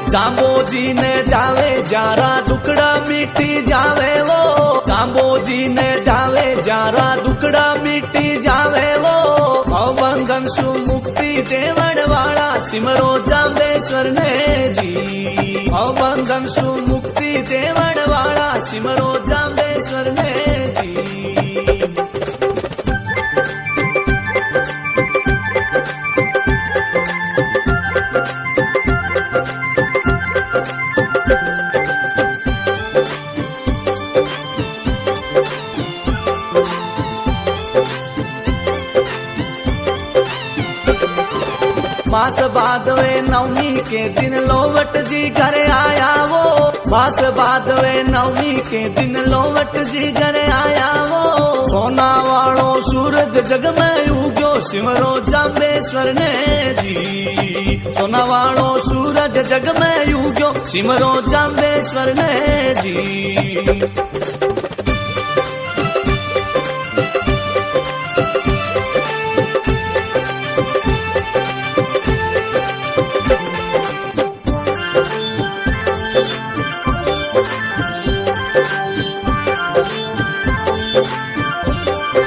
जांबोजी ने जावे जारा दुकड़ा मिटी जावे वो, जांबोजी ने जावे जारा दुकड़ा मिटी जावे वो। भवबंधन सु मुक्ति देवण वाला सिमरो जांबेश्वर ने जी, भवबंधन सु मुक्ति देवण वाला सिमरो जांबेश्वर ने जी। मास बादवे नवमी के दिन लोवट जी घर आया वो, मास बादवे नवमी के दिन लोवट जी घर आया वो। सोना वालो सूरज जग में उग्यो सिमरो जांबेश्वर ने जी, सोना वालो सूरज जग में उग्यो सिमरो जांबेश्वर ने जी।